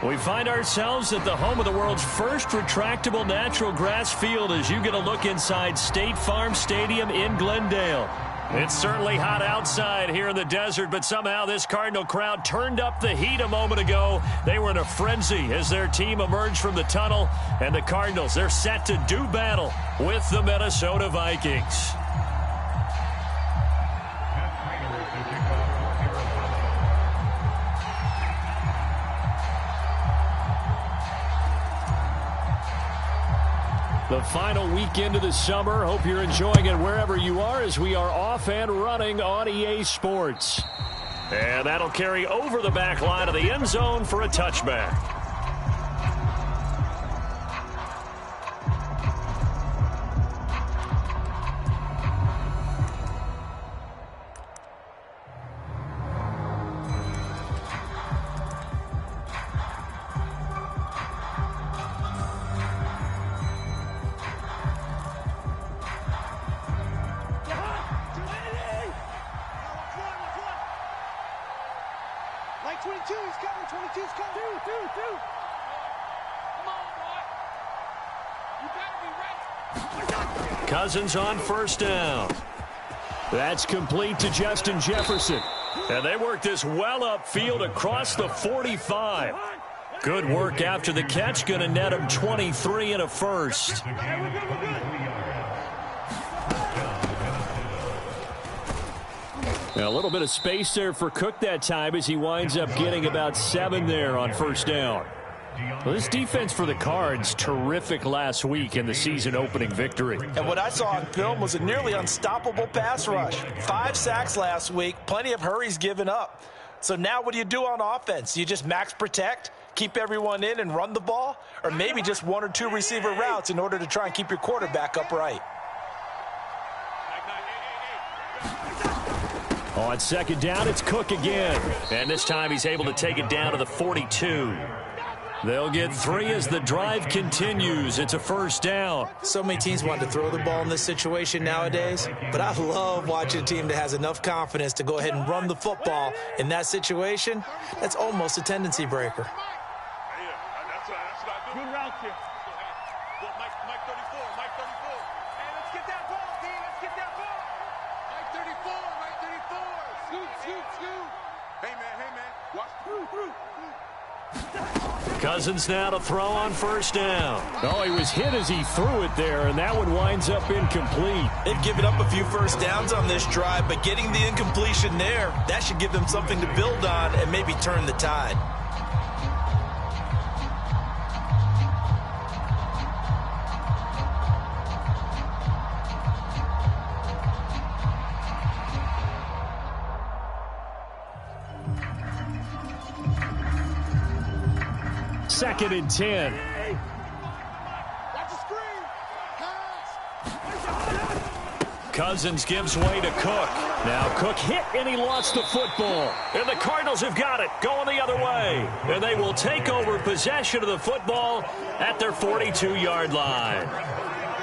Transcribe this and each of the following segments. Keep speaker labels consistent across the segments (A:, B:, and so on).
A: We find ourselves at the home of the world's first retractable natural grass field as you get a look inside State Farm Stadium in Glendale. It's certainly hot outside here in the desert, but somehow this Cardinal crowd turned up the heat a moment ago. They were in a frenzy as their team emerged from the tunnel, and the Cardinals, they're set to do battle with the Minnesota Vikings. The final weekend of the summer. Hope you're enjoying it wherever you are as we are off and running on EA Sports. And that'll carry over the back line of the end zone for a touchback. Cousins on first down. That's complete to Justin Jefferson. And they work this well upfield across the 45. Good work after the catch. Going to net him 23 and a first. Now, a little bit of space there for Cook that time as he winds up getting about 7 there on first down. Well, this defense for the Cards, terrific last week in the season-opening victory.
B: And what I saw on film was a nearly unstoppable pass rush. 5 sacks last week, plenty of hurries given up. So now what do you do on offense? You just max protect, keep everyone in and run the ball? Or maybe just 1 or 2 receiver routes in order to try and keep your quarterback upright?
A: On second down, it's Cook again. And this time he's able to take it down to the 42. They'll get 3 as the drive continues. It's a first down.
B: So many teams want to throw the ball in this situation nowadays, but I love watching a team that has enough confidence to go ahead and run the football in that situation. That's almost a tendency breaker.
C: Good route here. Mike 34, Mike 34. Hey, let's get that ball, D. Let's get that ball. Mike 34, Mike 34. Scoot. Hey, man. Watch through.
A: Cousins now to throw on first down. Oh, he was hit as he threw it there, and that one winds up incomplete.
B: They've given up a few first downs on this drive, but getting the incompletion there, that should give them something to build on and maybe turn the tide.
A: Second and 10. Cousins gives way to Cook. Now Cook hit and he lost the football. And the Cardinals have got it going the other way. And they will take over possession of the football at their 42-yard line.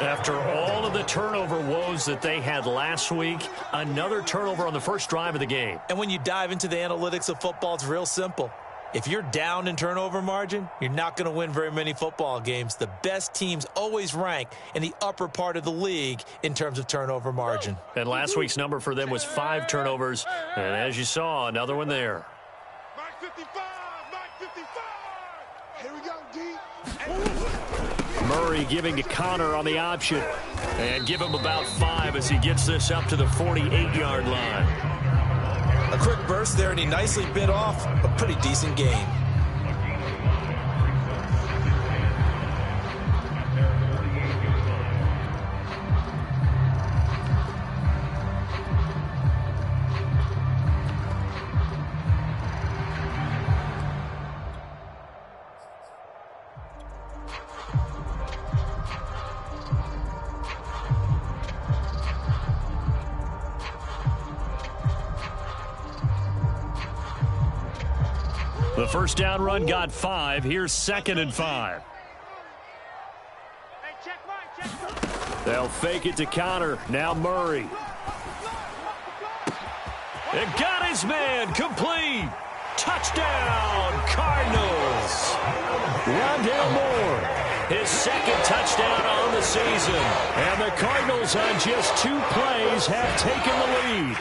A: After all of the turnover woes that they had last week, another turnover on the first drive of the game.
B: And when you dive into the analytics of football, it's real simple. If you're down in turnover margin, you're not going to win very many football games. The best teams always rank in the upper part of the league in terms of turnover margin.
A: And last week's number for them was 5 turnovers. And as you saw, another one there.
C: Mike 55, Mike 55. Here we go, D.
A: Murray giving to Connor on the option. And give him about 5 as he gets this up to the 48-yard line.
B: A quick burst there, and he nicely bit off a pretty decent gain.
A: The first down run got 5. Here's second and 5. They'll fake it to Connor. Now Murray. And got his man complete. Touchdown, Cardinals! Rondale Moore, his second touchdown on the season. And the Cardinals on just 2 plays have taken the lead.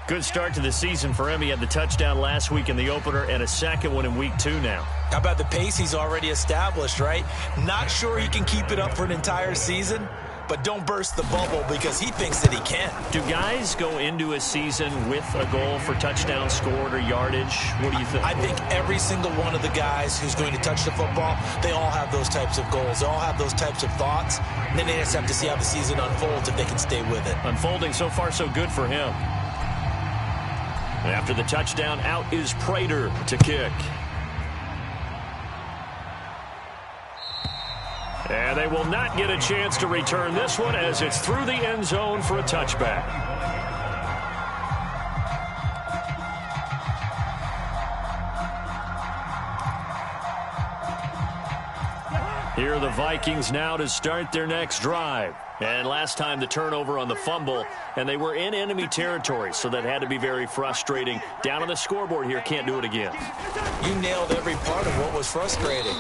A: Good start to the season for him. He had the touchdown last week in the opener and a second one in week 2 now.
B: How about the pace he's already established, right? Not sure he can keep it up for an entire season, but don't burst the bubble because he thinks that he can.
A: Do guys go into a season with a goal for touchdowns scored or yardage? What do you think?
B: I think every single one of the guys who's going to touch the football, they all have those types of goals. They all have those types of thoughts. And then they just have to see how the season unfolds if they can stay with it.
A: Unfolding so far so good for him. After the touchdown, out is Prater to kick. And they will not get a chance to return this one as it's through the end zone for a touchback. Here are the Vikings now to start their next drive. And last time the turnover on the fumble, and they were in enemy territory, so that had to be very frustrating. Down on the scoreboard here, can't do it again.
B: You nailed every part of what was frustrating.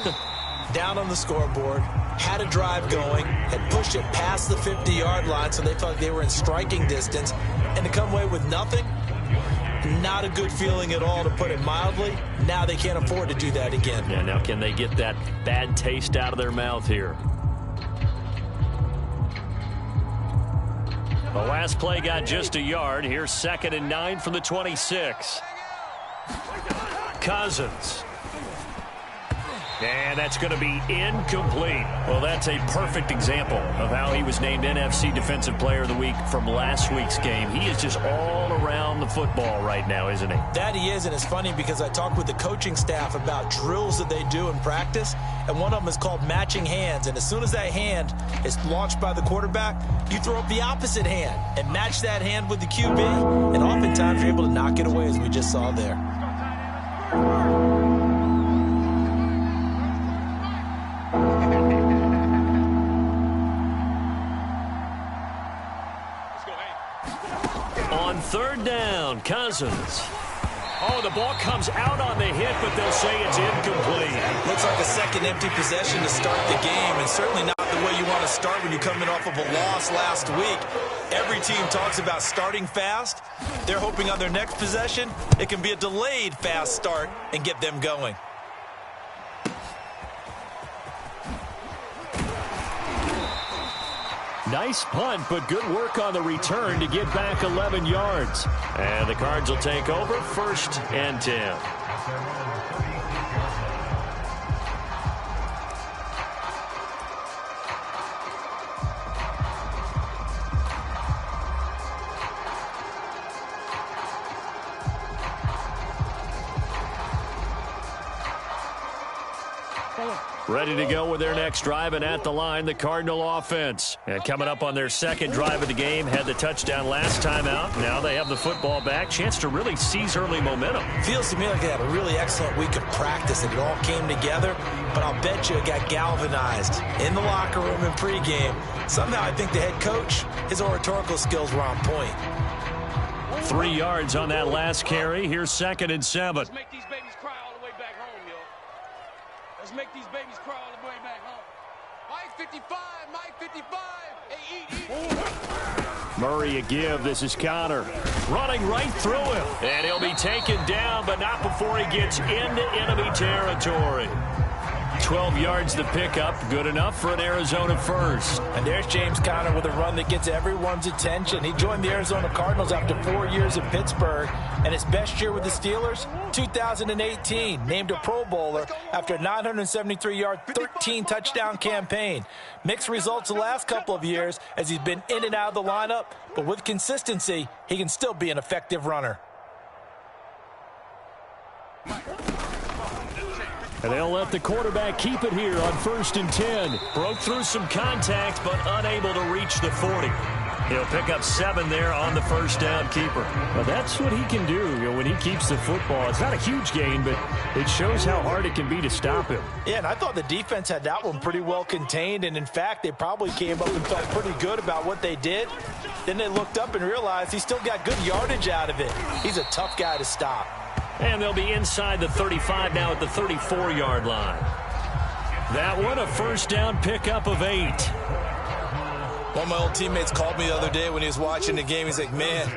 B: Down on the scoreboard, had a drive going, had pushed it past the 50-yard line so they felt they were in striking distance, and to come away with nothing, not a good feeling at all, to put it mildly. Now they can't afford to do that again.
A: Yeah, now can they get that bad taste out of their mouth here? The last play got just a yard. Here's 2nd and 9 from the 26. Cousins. And that's going to be incomplete. Well, that's a perfect example of how he was named NFC Defensive Player of the Week from last week's game. He is just all around the football right now, isn't he?
B: That he is, and it's funny because I talked with the coaching staff about drills that they do in practice, and one of them is called matching hands. And as soon as that hand is launched by the quarterback, you throw up the opposite hand and match that hand with the QB, and oftentimes you're able to knock it away, as we just saw there.
A: On 3rd down, Cousins. Oh, the ball comes out on the hit, but they'll say it's incomplete.
B: Looks like a second empty possession to start the game, and certainly not the way you want to start when you're coming off of a loss last week. Every team talks about starting fast. They're hoping on their next possession it can be a delayed fast start and get them going.
A: Nice punt, but good work on the return to get back 11 yards. And the Cards will take over 1st and 10. Ready to go with their next drive, and at the line, the Cardinal offense. And coming up on their 2nd drive of the game, had the touchdown last time out. Now they have the football back. Chance to really seize early momentum.
B: Feels to me like they had a really excellent week of practice, and it all came together. But I'll bet you it got galvanized in the locker room in pregame. Somehow I think the head coach, his oratorical skills were on point.
A: 3 yards on that last carry. Here's 2nd and 7.
C: Let's make these babies cry all the way back home, yo. Let's make these babies cry all the way back home. Mike 55, Mike 55. Hey, eat.
A: Murray a give. This is Connor running right through him. And he'll be taken down, but not before he gets into enemy territory. 12 yards the pickup. Good enough for an Arizona first.
B: And there's James Conner with a run that gets everyone's attention. He joined the Arizona Cardinals after 4 years in Pittsburgh. And his best year with the Steelers, 2018. Named a Pro Bowler after a 973-yard, 13-touchdown campaign. Mixed results the last couple of years as he's been in and out of the lineup. But with consistency, he can still be an effective runner.
A: And they'll let the quarterback keep it here on 1st and 10. Broke through some contact, but unable to reach the 40. He'll pick up 7 there on the first down keeper. Well, that's what he can do, when he keeps the football. It's not a huge gain, but it shows how hard it can be to stop him.
B: Yeah, and I thought the defense had that one pretty well contained. And, in fact, they probably came up and felt pretty good about what they did. Then they looked up and realized he still got good yardage out of it. He's a tough guy to stop.
A: And they'll be inside the 35 now at the 34-yard line. That one, a first down pickup of 8.
B: One of my old teammates called me the other day when he was watching the game. He's like, man,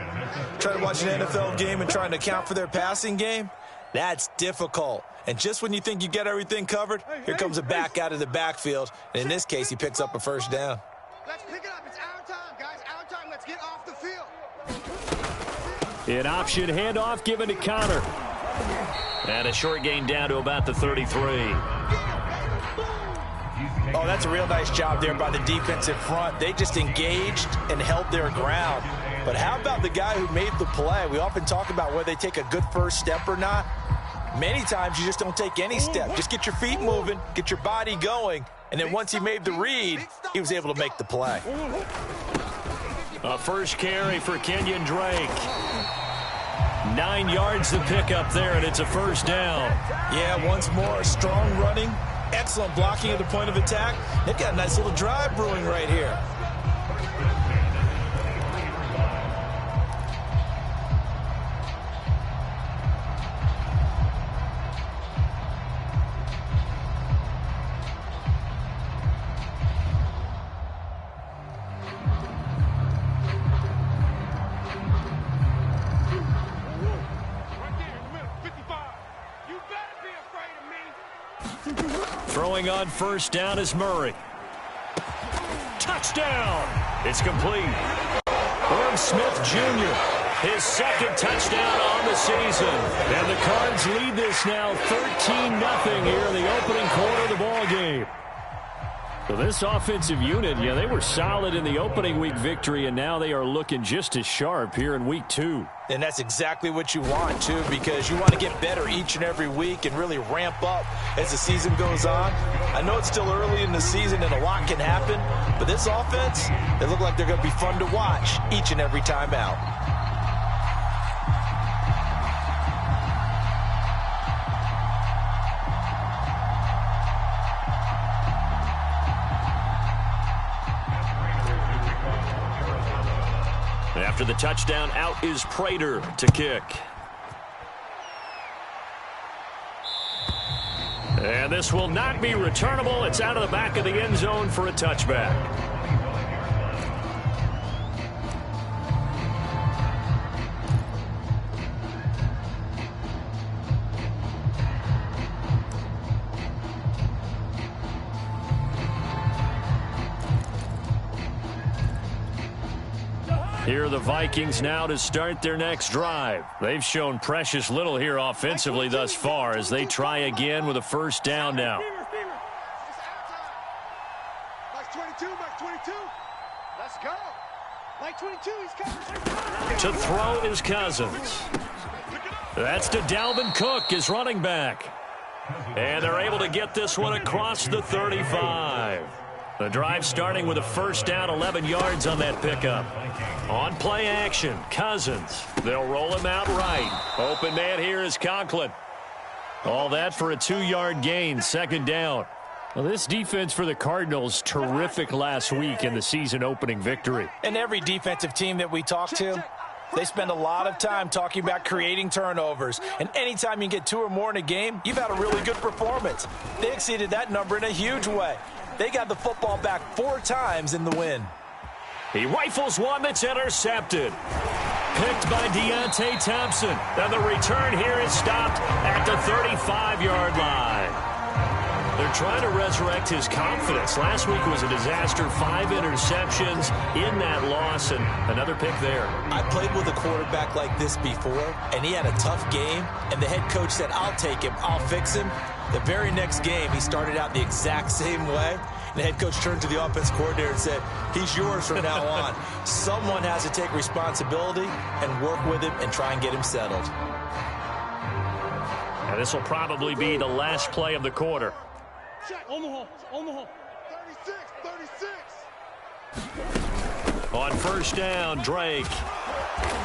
B: trying to watch an NFL game and trying to account for their passing game, that's difficult. And just when you think you get everything covered, here comes a back out of the backfield. And in this case, he picks up a first down.
C: Let's pick it up. It's our time, guys. Our time. Let's get off the field.
A: An option handoff given to Connor. And a short gain down to about the 33.
B: Oh, that's a real nice job there by the defensive front. They just engaged and held their ground. But how about the guy who made the play? We often talk about whether they take a good first step or not. Many times you just don't take any step. Just get your feet moving, get your body going, and then once he made the read, he was able to make the play.
A: A first carry for Kenyon Drake. 9 yards to pick up there, and it's a first down.
B: Yeah, once more, strong running, excellent blocking at the point of attack. They've got a nice little drive brewing right here.
A: Throwing on first down is Murray. Touchdown! It's complete. Irv Smith Jr., his second touchdown on the season. And the Cards lead this now 13-0 here in the opening quarter of the ball game. So this offensive unit, yeah, they were solid in the opening week victory, and now they are looking just as sharp here in week 2.
B: And that's exactly what you want, too, because you want to get better each and every week and really ramp up as the season goes on. I know it's still early in the season and a lot can happen, but this offense, they look like they're going to be fun to watch each and every time out.
A: After the touchdown, out is Prater to kick. And this will not be returnable. It's out of the back of the end zone for a touchback. Here are the Vikings now to start their next drive. They've shown precious little here offensively thus far as they try again with a first down now.
C: Mike 22, Mike 22. Let's go. Mike 22, he's coming.
A: To throw is Cousins. That's to Dalvin Cook, his running back. And they're able to get this one across the 35. The drive starting with a first down, 11 yards on that pickup. On play action, Cousins. They'll roll him out right. Open man here is Conklin. All that for a 2-yard gain, second down. Well, this defense for the Cardinals, terrific last week in the season-opening victory.
B: And every defensive team that we talk to, they spend a lot of time talking about creating turnovers. And anytime you get 2 or more in a game, you've had a really good performance. They exceeded that number in a huge way. They got the football back 4 times in the win.
A: He rifles one that's intercepted. Picked by Deontay Thompson. And the return here is stopped at the 35-yard line. They're trying to resurrect his confidence. Last week was a disaster. 5 interceptions in that loss, and another pick there.
B: I played with a quarterback like this before, and he had a tough game, and the head coach said, I'll take him, I'll fix him. The very next game, he started out the exact same way. The head coach turned to the offense coordinator and said, he's yours from now on. Someone has to take responsibility and work with him and try and get him settled.
A: And this will probably be the last play of the quarter.
C: Check, on the hole. 36.
A: On first down, Drake.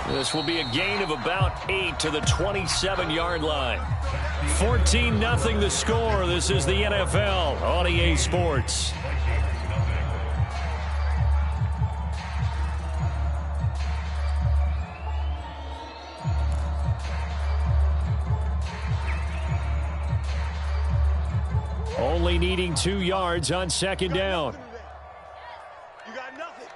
A: This will be a gain of about 8 to the 27-yard line. 14-0 the score. This is the NFL on EA Sports. needing 2 yards on second down.
C: You got nothing.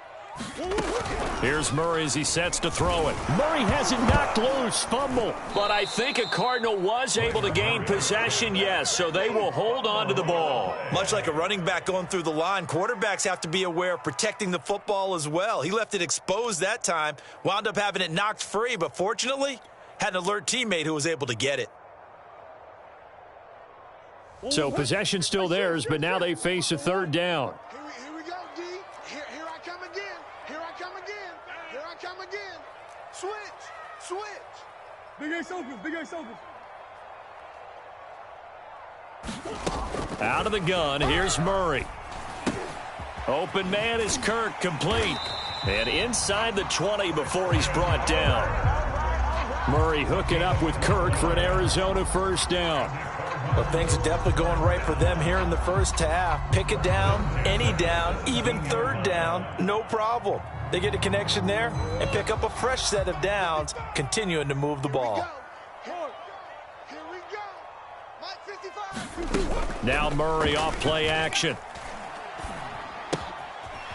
A: Here's Murray as he sets to throw it. Murray has it knocked loose. Fumble. But I think a Cardinal was able to gain possession, yes, so they will hold on to the ball.
B: Much like a running back going through the line, quarterbacks have to be aware of protecting the football as well. He left it exposed that time, wound up having it knocked free, but fortunately had an alert teammate who was able to get it.
A: So possession still theirs, but now they face a third down.
C: Here we go, D. Here I come again. Here I come again. Here I come again. Switch.
D: Big Ace open. Big Ace open.
A: Out of the gun, here's Murray. Open man is Kirk, complete. And inside the 20 before he's brought down. Murray hooking up with Kirk for an Arizona first down.
B: Well, things are definitely going right for them here in the first half. Pick it down, any down, even third down, no problem. They get a connection there and pick up a fresh set of downs, continuing to move the ball.
C: Here we go. Mike 55.
A: Now Murray off play action.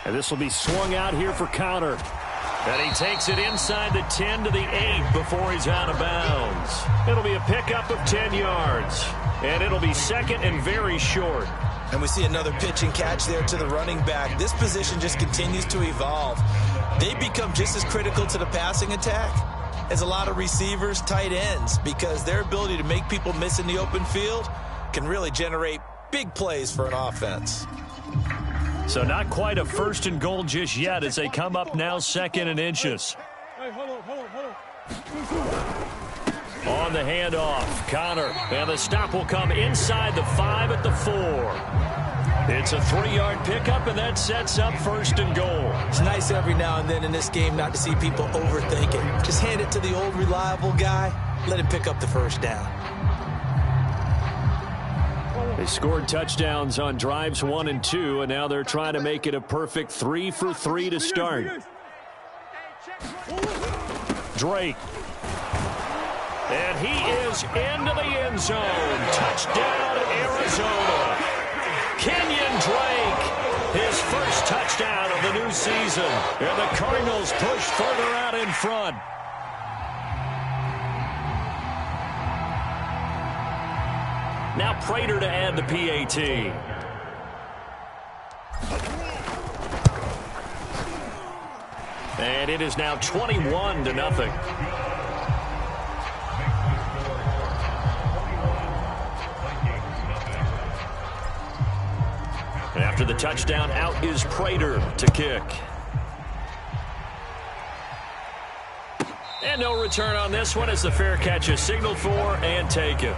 A: And this will be swung out here for counter. And he takes it inside the 10 to the 8 before he's out of bounds. It'll be a pickup of 10 yards. And it'll be second and very short.
B: And we see another pitch and catch there to the running back. This position just continues to evolve. They become just as critical to the passing attack as a lot of receivers, tight ends, because their ability to make people miss in the open field can really generate big plays for an offense.
A: So not quite a first and goal just yet as they come up now second and inches.
D: Hey, hold on.
A: On the handoff, Connor, and the stop will come inside the 5 at the 4. It's a 3-yard pickup, and that sets up first and goal.
B: It's nice every now and then in this game not to see people overthink it. Just hand it to the old reliable guy, let him pick up the first down.
A: They scored touchdowns on drives 1 and 2, and now they're trying to make it a perfect 3 for 3 to start. Drake. And he is into the end zone. Touchdown, Arizona. Kenyon Drake, his first touchdown of the new season. And the Cardinals push further out in front. Now Prater to add the PAT. And it is now 21-0. After the touchdown, out is Prater to kick. And no return on this one as the fair catch is signaled for and taken.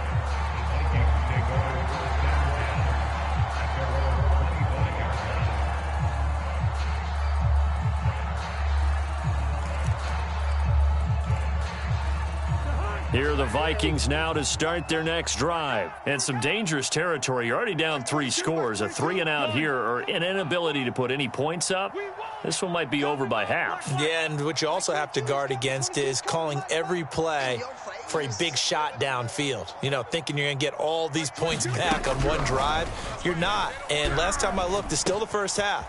A: Here are the Vikings now to start their next drive. And some dangerous territory. You're already down 3 scores. A 3-and-out here or an inability to put any points up. This one might be over by half.
B: Yeah, and what you also have to guard against is calling every play for a big shot downfield. You know, thinking you're going to get all these points back on one drive. You're not. And last time I looked, it's still the first half.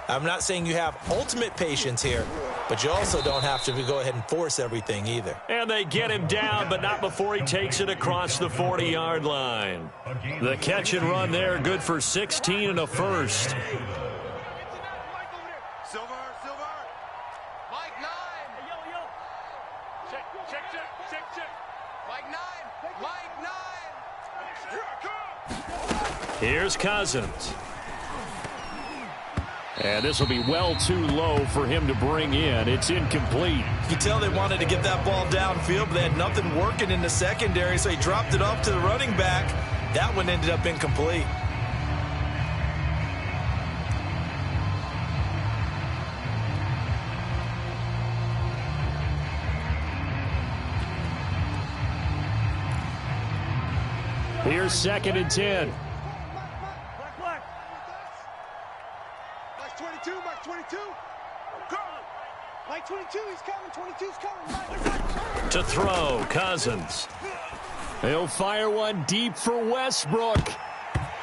B: I'm not saying you have ultimate patience here, but you also don't have to go ahead and force everything either.
A: And they get him down, but not before he takes it across the 40-yard line. The catch and run there, good for 16 and a first.
C: Silver. Mike 9. Check. Mike 9.
A: Here's Cousins. And this will be well too low for him to bring in. It's incomplete.
B: You can tell they wanted to get that ball downfield, but they had nothing working in the secondary, so he dropped it off to the running back. That one ended up incomplete.
A: Here's second and 10.
C: Mike 22. Mike 22, he's coming. 22's coming.
A: To throw, Cousins. He'll fire one deep for Westbrook.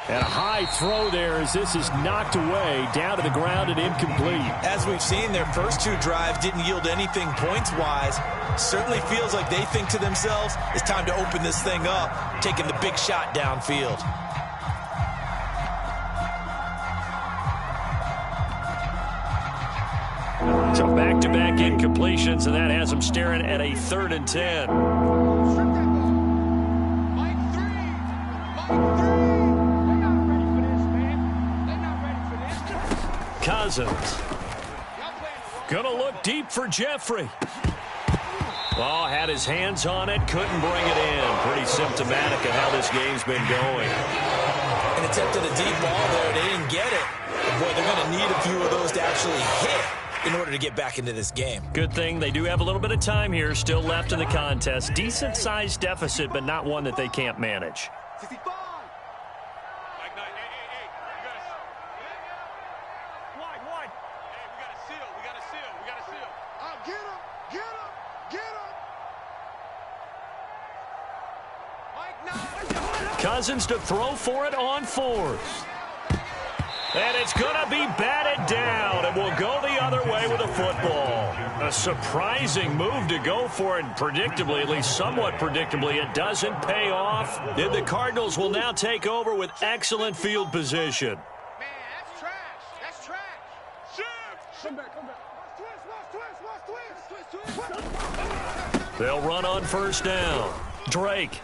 A: And a high throw there as this is knocked away, down to the ground and incomplete.
B: As we've seen, their first two drives didn't yield anything points-wise. Certainly feels like they think to themselves, it's time to open this thing up, taking the big shot downfield.
A: So back-to-back incompletions, and that has them staring at a 3rd and 10. Cousins. Gonna look deep for Jeffrey. Oh, had his hands on it, couldn't bring it in. Pretty symptomatic of how this game's been going.
B: An attempt at a deep ball there, they didn't get it. But boy, they're gonna need a few of those to actually hit in order to get back into this game.
A: Good thing they do have a little bit of time here still left in the contest. Decent-sized deficit, but not one that they can't manage.
C: 65. Wide. Hey, we got to seal. Get him. Mike,
A: Cousins to throw for it on 4th. And it's going to be batted down, and will go the other way with the football. A surprising move to go for it, and predictably, at least somewhat predictably, it doesn't pay off. And the Cardinals will now take over with excellent field position.
C: Man, that's trash.
D: Come back. Twist.
A: They'll run on 1st down. Drake.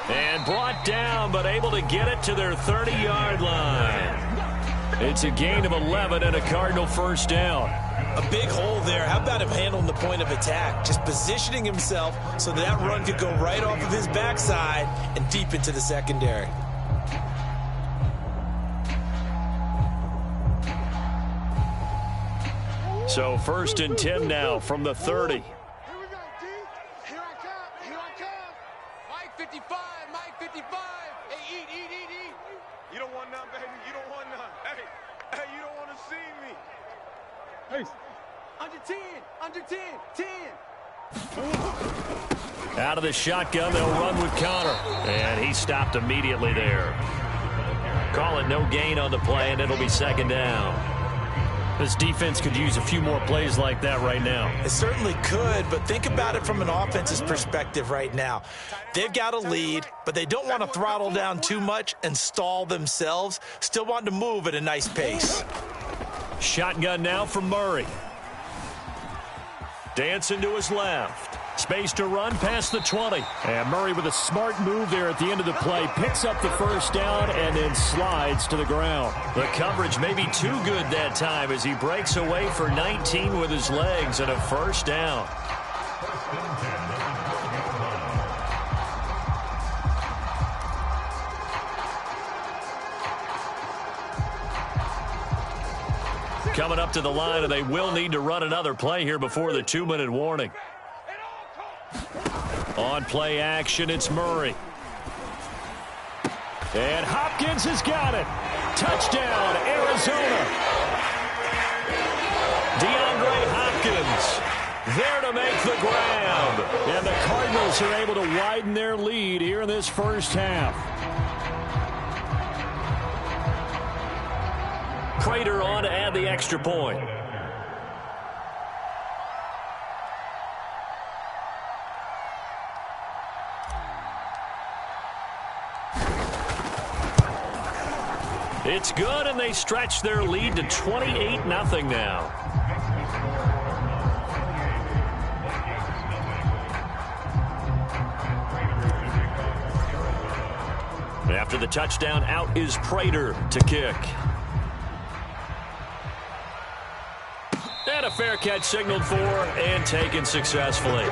A: And brought down, but able to get it to their 30-yard line. It's a gain of 11 and a Cardinal 1st down.
B: A big hole there. How about him handling the point of attack? Just positioning himself so that run could go right off of his backside and deep into the secondary.
A: So 1st and 10 now from the 30.
C: Here we go, D. Here I come. Mike 55. Hey, eat. You don't want none, baby. You don't want none. Hey, you don't want to see me.
D: Hey.
C: Under 10.
A: Out of the shotgun, they'll run with Connor. And he stopped immediately there. Call it no gain on the play, and it'll be 2nd down. This defense could use a few more plays like that right now.
B: It certainly could, but think about it from an offense's perspective right now. They've got a lead, but they don't want to throttle down too much and stall themselves. Still want to move at a nice pace.
A: Shotgun now from Murray. Dancing to his left. Space to run past the 20. And Murray with a smart move there at the end of the play. Picks up the 1st down and then slides to the ground. The coverage may be too good that time as he breaks away for 19 with his legs and a 1st down. Coming up to the line, and they will need to run another play here before the 2-minute warning. On play action, it's Murray. And Hopkins has got it. Touchdown, Arizona. DeAndre Hopkins there to make the grab. And the Cardinals are able to widen their lead here in this 1st half. Prater on to add the extra point. It's good, and they stretch their lead to 28-0 now. After the touchdown, out is Prater to kick. And a fair catch signaled for and taken successfully.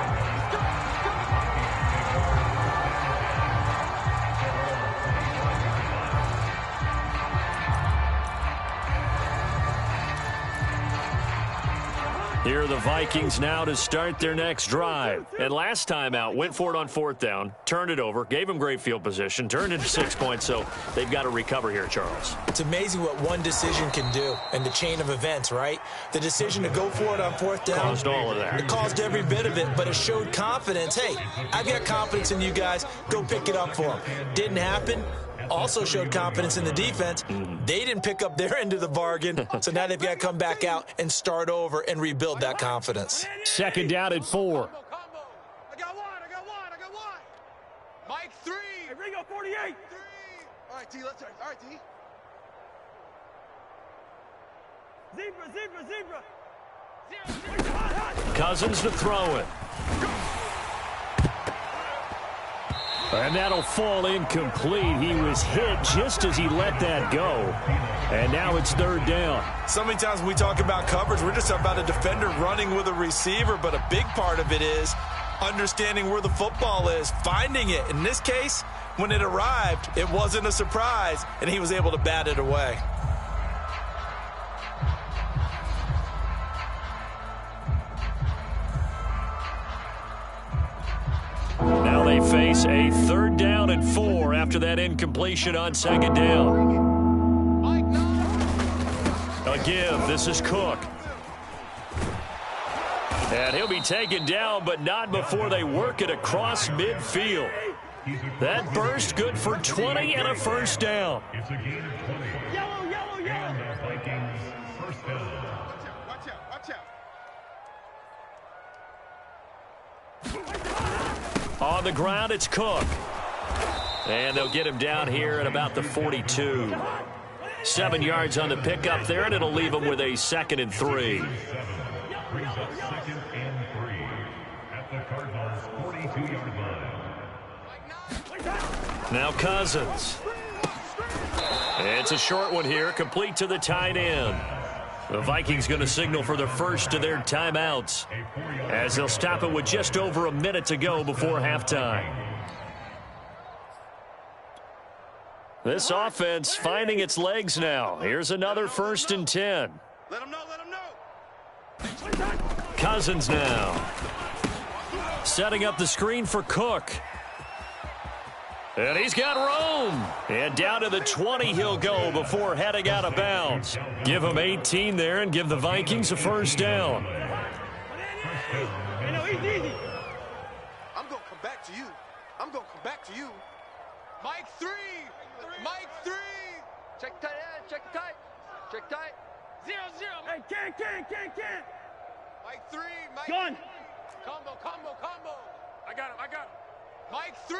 A: Here are the Vikings now to start their next drive. And last time out, went for it on 4th down, turned it over, gave them great field position, turned it to 6 points, so they've got to recover here, Charles.
B: It's amazing what one decision can do in the chain of events, right? The decision to go for it on 4th down.
A: Caused all of that.
B: It caused every bit of it, but it showed confidence. Hey, I've got confidence in you guys. Go pick it up for them. Didn't happen. also showed confidence in the defense. They didn't pick up their end of the bargain, so now they've got to come back out and start over and rebuild that confidence.
A: Second down and 4.
C: I got one. Mike 3.
D: Hey, Ringo, 48.
C: 3. All right, T, let's start. All right, T.
D: Zebra.
A: Cousins to throw it. And that'll fall incomplete. He was hit just as he let that go. And now it's third down.
B: So many times when we talk about coverage, we're just about a defender running with a receiver, but a big part of it is understanding where the football is, finding it. In this case, when it arrived, it wasn't a surprise, and he was able to bat it away.
A: Now they face a third down and 4 after that incompletion on second down. A give. This is Cook. And he'll be taken down, but not before they work it across midfield. That burst good for 20 and a first down.
D: It's a gain of 20. Yellow. And the Vikings first down.
C: Watch out.
A: On the ground, it's Cook. And they'll get him down here at about the 42. 7 yards on the pickup there, and it'll leave him with a 2nd and 3.
D: Brings up 2nd and 3 at the Cardinals' 42-yard line.
A: Now Cousins. It's a short one here, complete to the tight end. The Vikings going to signal for the first of their timeouts, as they'll stop it with just over a minute to go before halftime. This offense finding its legs now. Here's another 1st and 10.
C: Let him know.
A: Cousins now. Setting up the screen for Cook. And he's got room. And down to the 20 he'll go before heading out of bounds. Give him 18 there and give the Vikings a first down.
D: Easy.
C: I'm going to come back to you. Mike 3. Check tight end. Check tight. 0-0.
D: Hey, can't.
C: Mike 3.
D: Gone.
C: Combo. I got him. Mike 3.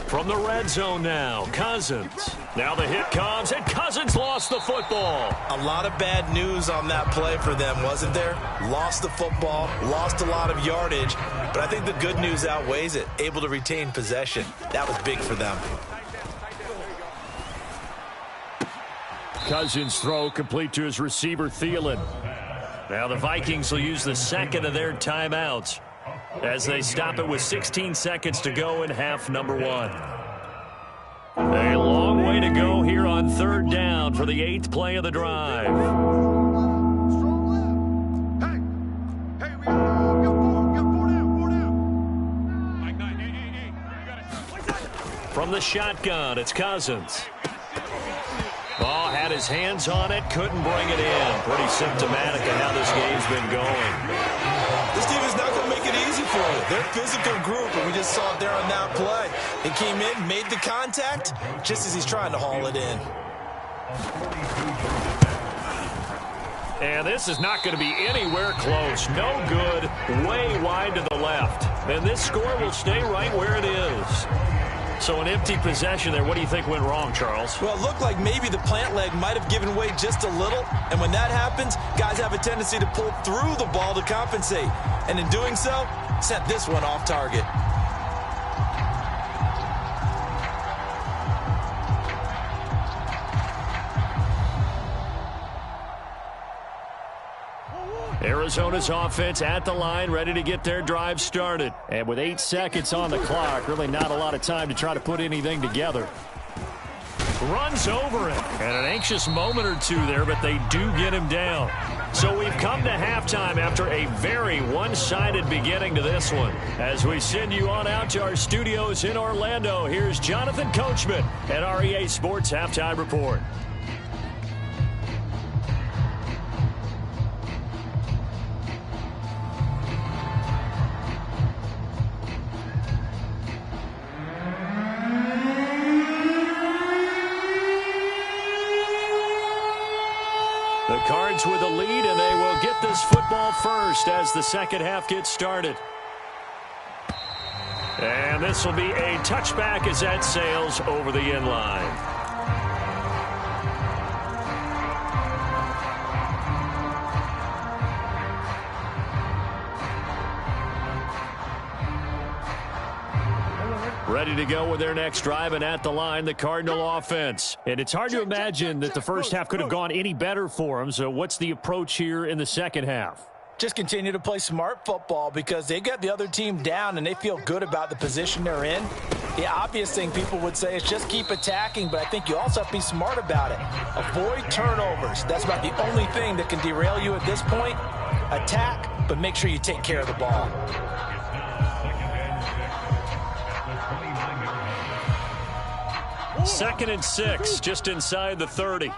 A: From the red zone now, Cousins. Now the hit comes, and Cousins lost the football.
B: A lot of bad news on that play for them, wasn't there? Lost the football, lost a lot of yardage, but I think the good news outweighs it. Able to retain possession. That was big for them.
A: Cousins' throw complete to his receiver, Thielen. Now the Vikings will use the 2nd of their timeouts as they stop it with 16 seconds to go in half number 1. A long way to go here on 3rd down for the 8th play of the drive.
C: Hey, we got four down. Mike 9, hey. You got it.
A: From the shotgun, it's Cousins. Oh, had his hands on it, couldn't bring it in. Pretty symptomatic of how this game's been going.
B: This team is not going to make it easy for you. They're a physical group, and we just saw it there on that play. They came in, made the contact, just as he's trying to haul it in.
A: And this is not going to be anywhere close. No good, way wide to the left. And this score will stay right where it is. So an empty possession there. What do you think went wrong, Charles?
B: Well, it looked like maybe the plant leg might have given way just a little. And when that happens, guys have a tendency to pull through the ball to compensate. And in doing so, sent this one off target.
A: Arizona's offense at the line, ready to get their drive started. And with 8 seconds on the clock, really not a lot of time to try to put anything together. Runs over it. And an anxious moment or two there, but they do get him down. So we've come to halftime after a very one-sided beginning to this one. As we send you on out to our studios in Orlando, here's Jonathan Coachman at REA Sports Halftime Report. The Cards with a lead, and they will get this football first as the second half gets started. And this will be a touchback as that sails over the end line. Ready to go with their next drive, and at the line, the Cardinal offense. And it's hard to imagine that the first half could have gone any better for them. So what's the approach here in the second half?
B: Just continue to play smart football because they got the other team down and they feel good about the position they're in. The obvious thing people would say is just keep attacking, but I think you also have to be smart about it. Avoid turnovers. That's about the only thing that can derail you at this point. Attack, but make sure you take care of the ball.
A: Second and 6, just inside the 30.
C: Hey,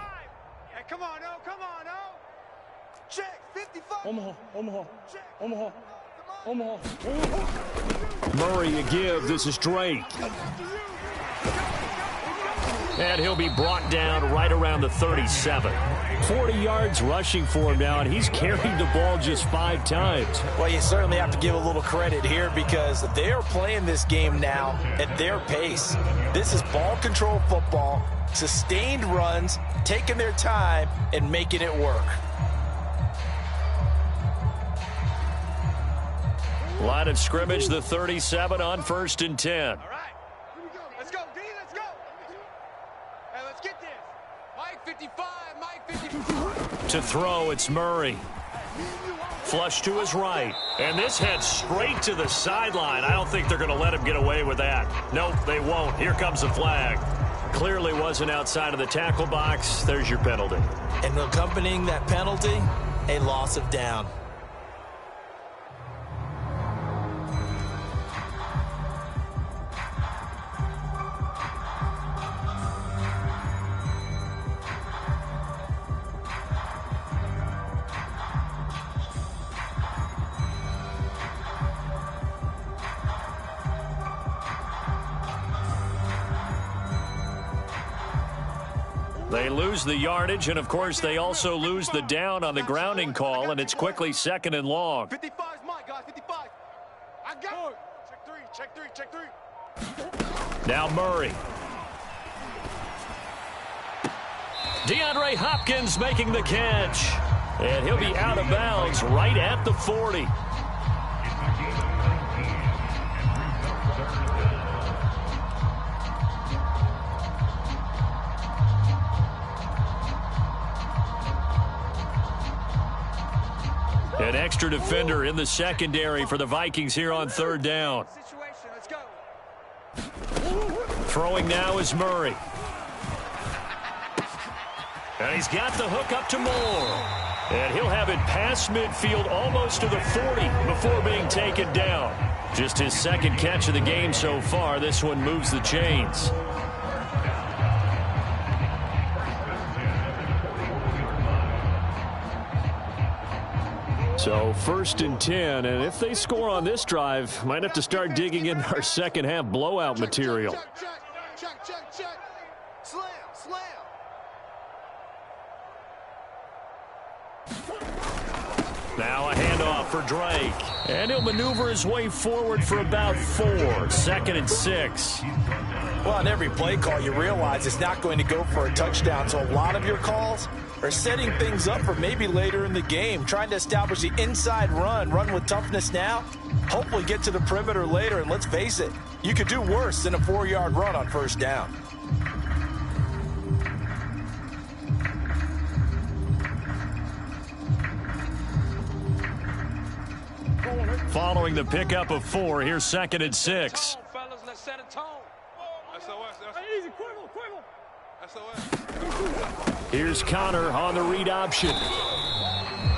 C: come on, no, come on, no. Check, 55. Omaha.
A: Murray a give. This is Drake. And he'll be brought down right around the 37. 40 yards rushing for him now, and he's carried the ball just 5 times.
B: Well, you certainly have to give a little credit here because they are playing this game now at their pace. This is ball control football, sustained runs, taking their time, and making it work.
A: Line of scrimmage, the 37 on 1st and 10.
C: All right, here we go. Let's go, D, let's go. Hey, let's get this. Mike 55, Mike 55.
A: To throw, it's Murray. Flush to his right. And this heads straight to the sideline. I don't think they're going to let him get away with that. Nope, they won't. Here comes the flag. Clearly wasn't outside of the tackle box. There's your penalty.
B: And accompanying that penalty, a loss of down.
A: They lose the yardage, and, of course, they also lose the down on the grounding call, and it's quickly 2nd and long.
C: 55 is mine, guys, 55. I got it. Check three.
A: Now Murray. DeAndre Hopkins making the catch. And he'll be out of bounds right at the 40. An extra defender in the secondary for the Vikings here on 3rd down.
C: Let's go.
A: Throwing now is Murray. And he's got the hook up to Moore. And he'll have it past midfield almost to the 40 before being taken down. Just his 2nd catch of the game so far. This one moves the chains. So 1st and 10, and if they score on this drive, might have to start digging in our second half blowout material.
C: Check. Slam.
A: Now a handoff for Drake. And he'll maneuver his way forward for about 4. 2nd and 6.
B: Well, on every play call, you realize it's not going to go for a touchdown. So a lot of your calls are setting things up for maybe later in the game, trying to establish the inside run with toughness now, hopefully get to the perimeter later. And let's face it, you could do worse than a 4-yard run on 1st down.
A: Following the pickup of 4, here's 2nd and 6.
C: Fellas, let's set a tone. SOS. Easy, Quibble. SOS.
A: Here's Connor on the read option.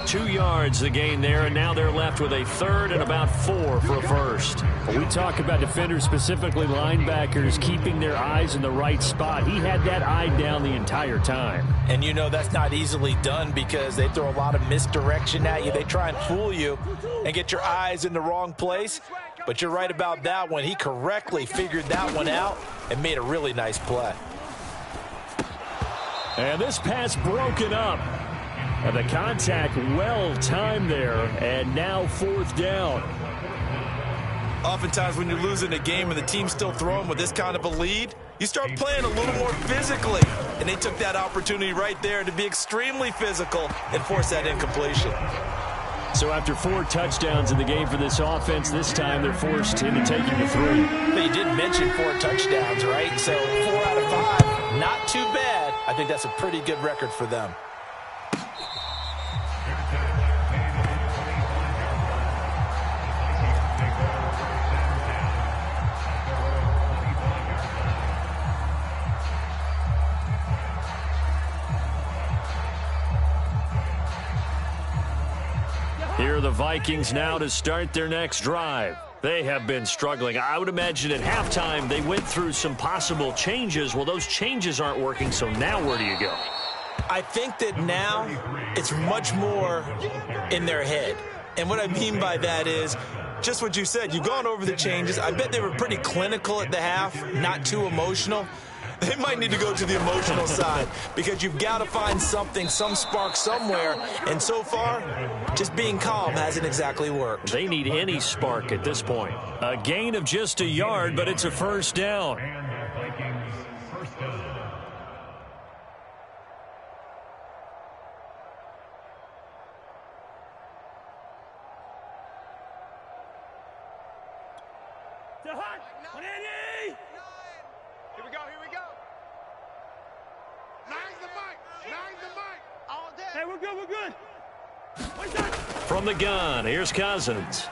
A: 2 yards the gain there, and now they're left with a 3rd and about 4 for a first. We talk about defenders, specifically linebackers, keeping their eyes in the right spot. He had that eye down the entire time.
B: And you know that's not easily done because they throw a lot of misdirection at you. They try and fool you and get your eyes in the wrong place. But you're right about that one. He correctly figured that one out and made a really nice play.
A: And this pass broken up. And the contact well timed there, and now 4th down.
B: Oftentimes when you're losing a game and the team's still throwing with this kind of a lead, you start playing a little more physically. And they took that opportunity right there to be extremely physical and force that incompletion.
A: So after 4 touchdowns in the game for this offense, this time they're forced into taking the 3.
B: But you did mention 4 touchdowns, right? So 4 out of 5, not too bad. I think that's a pretty good record for them.
A: Here are the Vikings now to start their next drive. They have been struggling. I would imagine at halftime they went through some possible changes. Well, those changes aren't working, so now where do you go?
B: I think that now it's much more in their head. And what I mean by that is just what you said. You've gone over the changes. I bet they were pretty clinical at the half, not too emotional. They might need to go to the emotional side because you've got to find something, some spark somewhere. And so far, just being calm hasn't exactly worked.
A: They need any spark at this point. A gain of just a yard, but it's a 1st down.
D: And the Vikings first down.
C: Here we go, here we go. Nine's the mic. Nine's the mic. All day. Hey, we're good, we're good.
A: From the gun, here's Cousins.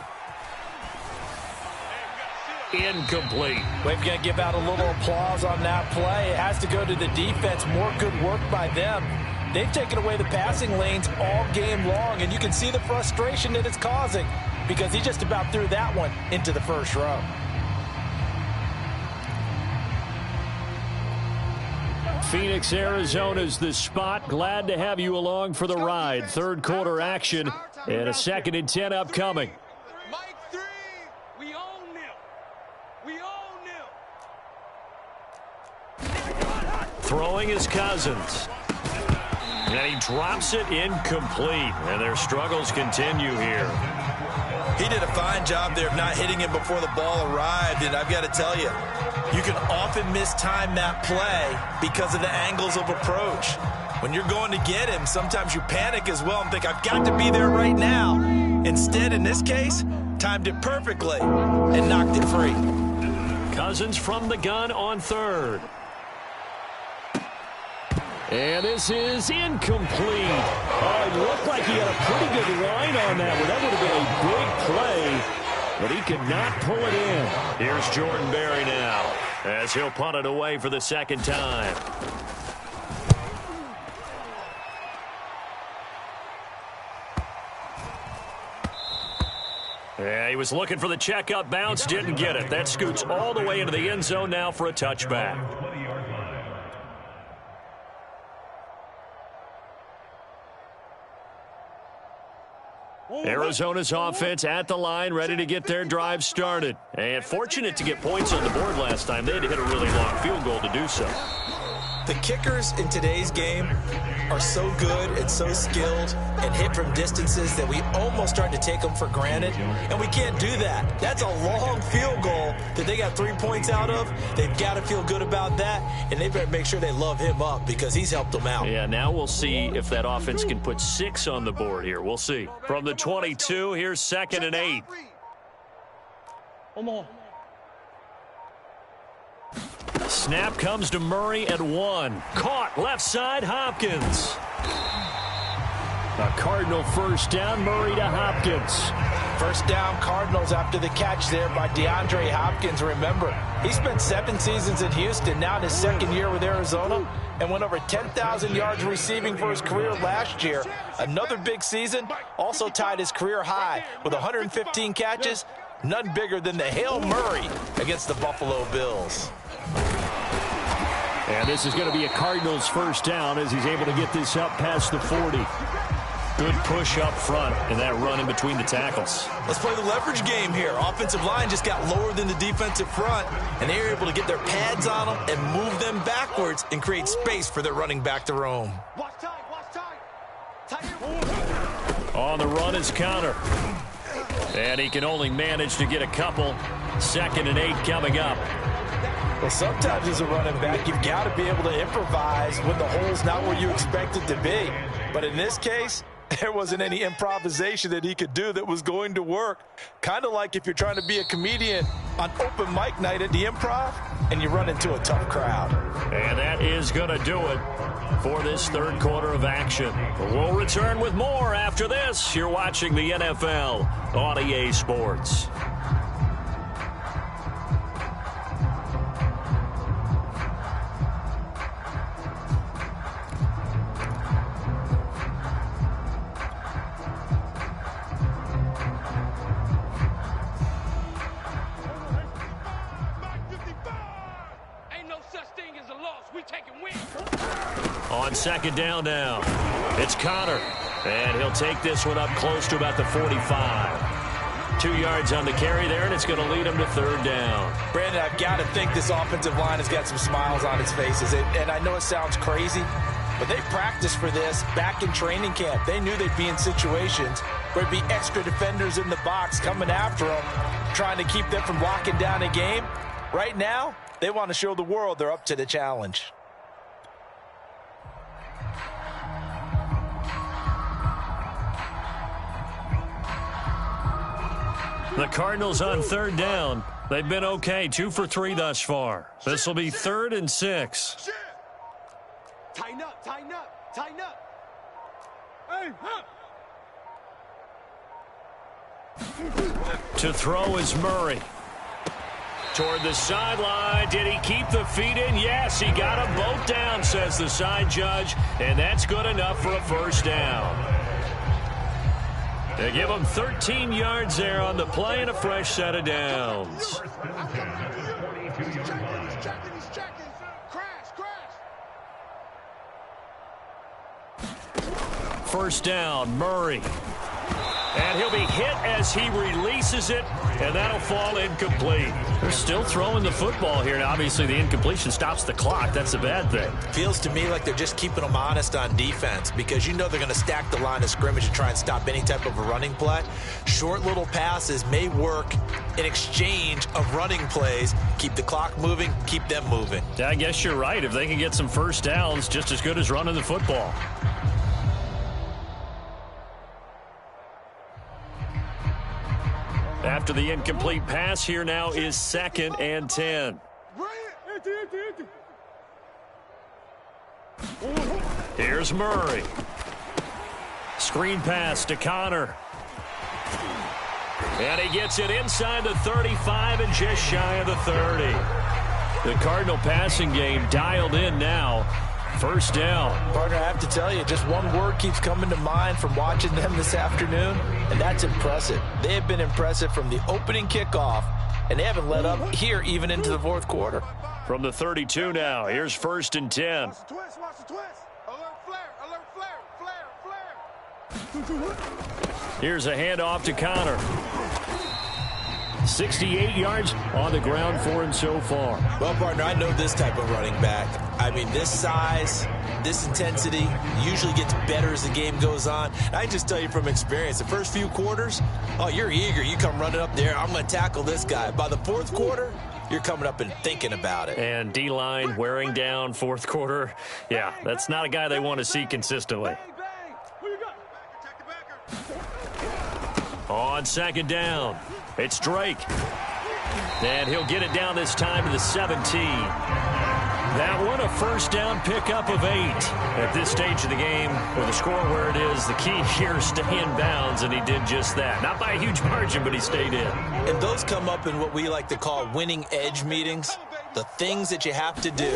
A: Incomplete.
B: We've got to give out a little applause on that play. It has to go to the defense. More good work by them. They've taken away the passing lanes all game long, and you can see the frustration that it's causing because he just about threw that one into the first row.
A: Phoenix, Arizona's the spot. Glad to have you along for the ride. 3rd quarter action and a 2nd and 10 upcoming.
C: Mike 3. We own them. We own them.
A: Throwing is Cousins. And he drops it incomplete. And their struggles continue here.
B: He did a fine job there of not hitting him before the ball arrived, and I've got to tell you, you can often mistime that play because of the angles of approach. When you're going to get him, sometimes you panic as well and think, I've got to be there right now. Instead, in this case, timed it perfectly and knocked it free.
A: Cousins from the gun on 3rd. And this is incomplete. Oh, it looked like he had a pretty good line on that one. That would have been a big play, but he could not pull it in. Here's Jordan Berry now as he'll punt it away for the 2nd time. Yeah, he was looking for the checkup bounce, didn't get it. That scoots all the way into the end zone now for a touchback. Arizona's offense at the line, ready to get their drive started. And fortunate to get points on the board last time. They had to hit a really long field goal to do so.
B: The kickers in today's game are so good and so skilled and hit from distances that we almost start to take them for granted, and we can't do that. That's a long field goal that they got 3 points out of. They've got to feel good about that, and they better make sure they love him up because he's helped them out.
A: Yeah, now we'll see if that offense can put 6 on the board here. We'll see. From the 22, here's 2nd and 8.
C: One more.
A: Snap comes to Murray at 1. Caught left side, Hopkins. A Cardinal 1st down, Murray to Hopkins.
B: 1st down, Cardinals after the catch there by DeAndre Hopkins. Remember, he spent 7 seasons in Houston, now in his 2nd year with Arizona, and went over 10,000 yards receiving for his career last year. Another big season, also tied his career high with 115 catches, none bigger than the Hail Murray against the Buffalo Bills.
A: And this is going to be a Cardinals 1st down as he's able to get this up past the 40. Good push up front and that run in between the tackles.
B: Let's play the leverage game here. Offensive line just got lower than the defensive front, and they were able to get their pads on them and move them backwards and create space for their running back to roam.
C: Watch time, watch time. Tight
A: On the run is Connor. And he can only manage to get a couple. 2nd and 8 coming up.
B: Well, sometimes as a running back, you've got to be able to improvise when the hole's not where you expect it to be. But in this case, there wasn't any improvisation that he could do that was going to work. Kind of like if you're trying to be a comedian on open mic night at the Improv and you run into a tough crowd. And
A: that is going to do it for this 3rd quarter of action. We'll return with more after this. You're watching the NFL on EA Sports. On 2nd down now, it's Connor, and he'll take this one up close to about the 45. 2 yards on the carry there, and it's going to lead him to 3rd down.
B: Brandon, I've got to think this offensive line has got some smiles on its faces, and I know it sounds crazy, but they practiced for this back in training camp. They knew they'd be in situations where there'd be extra defenders in the box coming after them, trying to keep them from locking down a game. Right now, they want to show the world they're up to the challenge.
A: The Cardinals on 3rd down. They've been okay, 2 for 3 thus far. This will be 3rd and 6.
C: Tighten up, tighten up, tighten up. Hey, up.
A: To throw is Murray. Toward the sideline. Did he keep the feet in? Yes, he got them both down, says the side judge. And that's good enough for a 1st down. They give him 13 yards there on the play and a fresh set of downs. First down, Murray. And he'll be hit as he releases it, and that'll fall incomplete. They're still throwing the football here, and obviously the incompletion stops the clock. That's a bad thing.
B: Feels to me like they're just keeping them honest on defense because you know they're going to stack the line of scrimmage to try and stop any type of a running play. Short little passes may work in exchange of running plays. Keep the clock moving, keep them moving.
A: Yeah, I guess you're right. If they can get some first downs, just as good as running the football. After the incomplete pass, here now is 2nd and 10. Here's Murray. Screen pass to Connor. And he gets it inside the 35 and just shy of the 30. The Cardinal passing game dialed in now. First down. Partner, I have to tell you, just one word keeps coming to mind from watching them this afternoon, and that's impressive. They have been impressive from the opening kickoff, and they haven't let up here even into the 4th quarter. From the 32 now, here's 1st and 10.
C: Watch the twist, watch the twist. Alert flare, alert flare, flare.
A: Here's a handoff to Connor. 68 yards on the ground for him so far.
B: Well, partner, I know this type of running back. I mean, this size, this intensity usually gets better as the game goes on. I just tell you from experience, the first few quarters, oh, you're eager. You come running up there, I'm going to tackle this guy. By the 4th quarter, you're coming up and thinking about it. And D-line wearing down 4th quarter. Yeah, that's not a guy they want to see consistently. On 2nd down, it's Drake. And he'll get it down this time to the 17. That one a first down pickup of 8. At this stage of the game, with the score where it is, the key here is stay in bounds, and he did just that. Not by a huge margin, but he stayed in. And those come up in what we like to call winning edge meetings. The things that you have to do,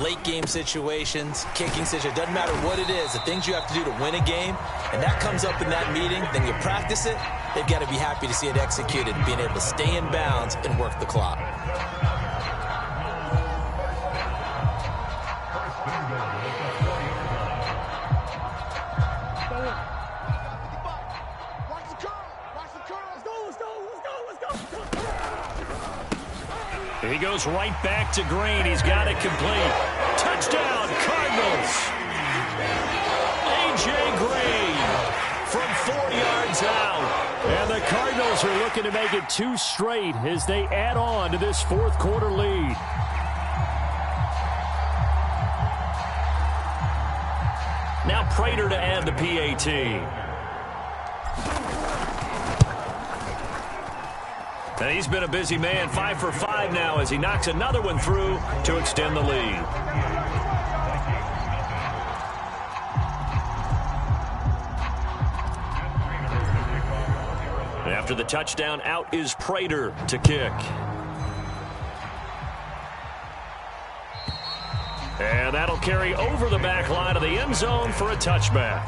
B: late game situations, kicking situations, doesn't matter what it is, the things you have to do to win a game, and that comes up in that meeting, then you practice it, they've got to be happy to see it executed, being able to stay in bounds and work the clock. He goes right back to Green. He's got it complete. Touchdown, Cardinals. A.J. Green from
A: Cardinals are looking to make it 2 straight as they add on to this fourth quarter lead. Now Prater to add the PAT. And he's been a busy man, 5 for 5 now as he knocks another one through to extend the lead. After the touchdown, out is Prater to kick. And that'll carry over the back line of the end zone for a touchback.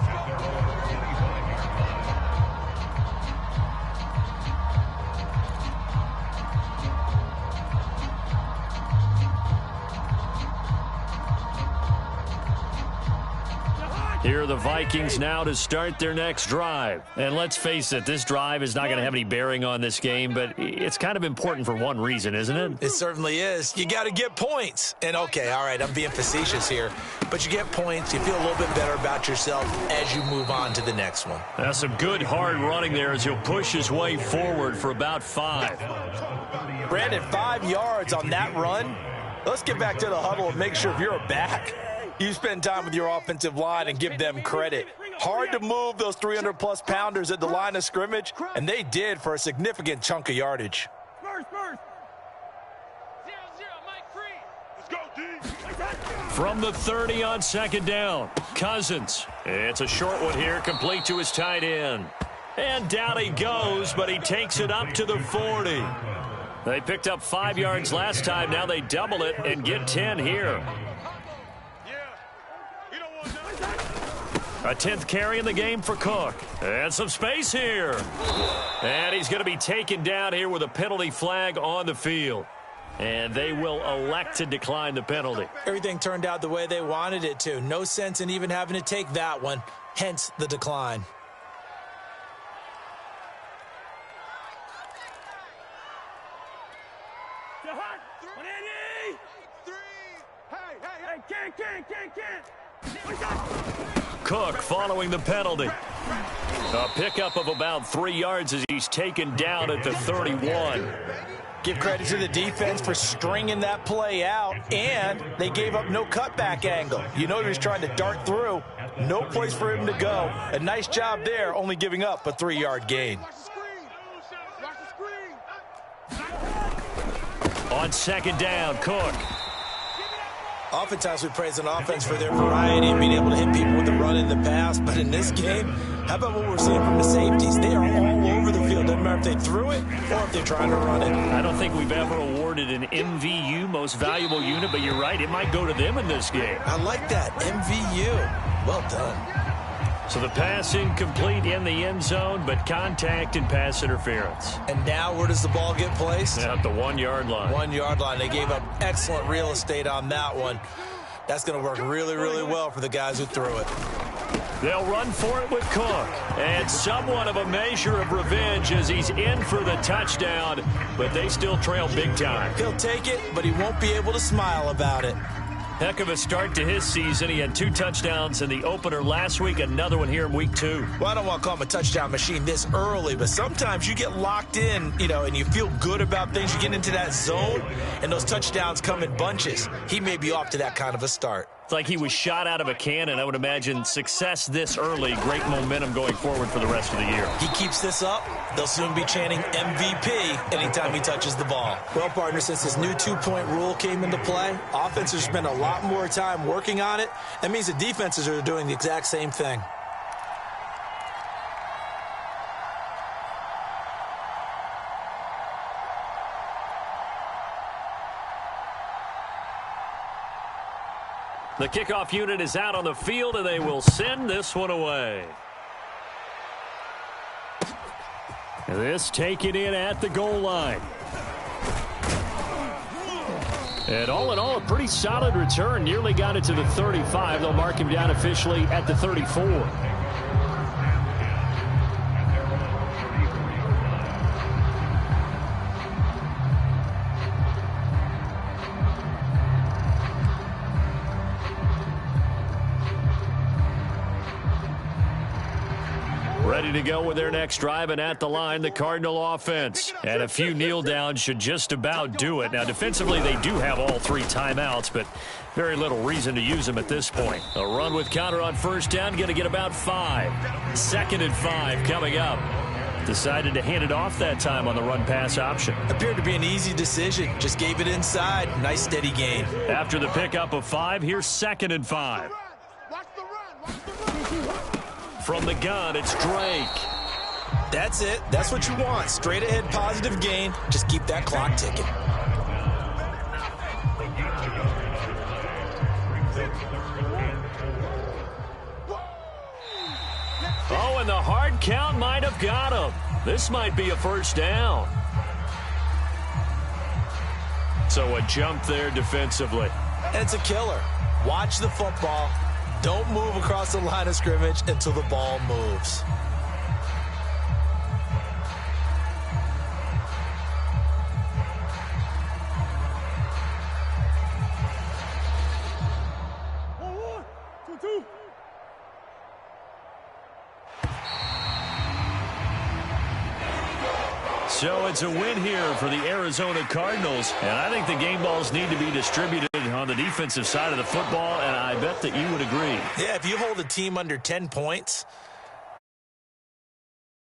A: Here are the Vikings now to start their next drive. And let's face it, this drive is not going to have any bearing on this game, but it's kind of important for one reason, isn't it?
B: It certainly is. You got to get points. And, okay, all right, I'm being facetious here, but you get points, you feel a little bit better about yourself as you move on to the next one.
A: That's some good hard running there as he'll push his way forward for about 5.
B: Brandon, 5 yards on that run. Let's get back to the huddle and make sure if you're back, you spend time with your offensive line and give them credit. Hard to move those 300-plus pounders at the line of scrimmage, and they did for a significant chunk of yardage.
A: From the 30 on second down, Cousins. It's a short one here, complete to his tight end. And down he goes, but he takes it up to the 40. They picked up 5 yards last time. Now they double it and get 10 here. A 10th carry in the game for Cook. And some space here. And he's going to be taken down here with a penalty flag on the field. And they will elect to decline the penalty.
B: Everything turned out the way they wanted it to. No sense in even having to take that one. Hence the decline.
A: Cook following the penalty. A pickup of about 3 yards as he's taken down at the 31.
B: Give credit to the defense for stringing that play out, and they gave up no cutback angle. You know he was trying to dart through. No place for him to go. A nice job there, only giving up a 3-yard gain.
A: On second down, Cook.
B: Oftentimes we praise an offense for their variety and being able to hit people with the run and the pass. But in this game, how about what we're seeing from the safeties? They are all over the field. Doesn't matter if they threw it or if they're trying to run it.
A: I don't think we've ever awarded an MVU, most valuable unit, but you're right. It might go to them in this game.
B: I like that. MVU. Well done.
A: So the pass incomplete in the end zone, but contact and pass interference.
B: And now where does the ball get placed?
A: At the 1-yard line.
B: 1-yard line. They gave up excellent real estate on that one. That's going to work really, really well for the guys who threw it.
A: They'll run for it with Cook. And somewhat of a measure of revenge as he's in for the touchdown, but they still trail big time.
B: He'll take it, but he won't be able to smile about it.
A: Heck of a start to his season. He had 2 touchdowns in the opener last week, another one here in week 2.
B: Well, I don't want to call him a touchdown machine this early, but sometimes you get locked in, and you feel good about things. You get into that zone, and those touchdowns come in bunches. He may be off to that kind of a start.
A: It's like he was shot out of a cannon. I would imagine success this early, great momentum going forward for the rest of the year.
B: He keeps this up, they'll soon be chanting MVP anytime he touches the ball. Well, partner, since this new 2-point rule came into play, offenses spend a lot more time working on it. That means the defenses are doing the exact same thing.
A: The kickoff unit is out on the field, and they will send this one away. This taken in at the goal line. And all in all, a pretty solid return. Nearly got it to the 35. They'll mark him down officially at the 34. Ready to go with their next drive, and at the line, the Cardinal offense. And a few kneel downs should just about do it. Now, defensively, they do have all 3 timeouts, but very little reason to use them at this point. A run with counter on first down, going to get about 5. 2nd and 5 coming up. Decided to hand it off that time on the run-pass option.
B: Appeared to be an easy decision. Just gave it inside. Nice steady gain.
A: After the pickup of 5, here's 2nd and 5. From the gun, it's Drake.
B: That's it. That's what you want. Straight ahead positive gain. Just keep that clock ticking.
A: Oh, and the hard count might have got him. This might be a first down. So a jump there defensively.
B: And it's a killer. Watch the football. Don't move across the line of scrimmage until the ball moves.
A: So it's a win here for the Arizona Cardinals, and I think the game balls need to be distributed on the defensive side of the football, and I bet that you would agree.
B: Yeah, if you hold a team under 10 points,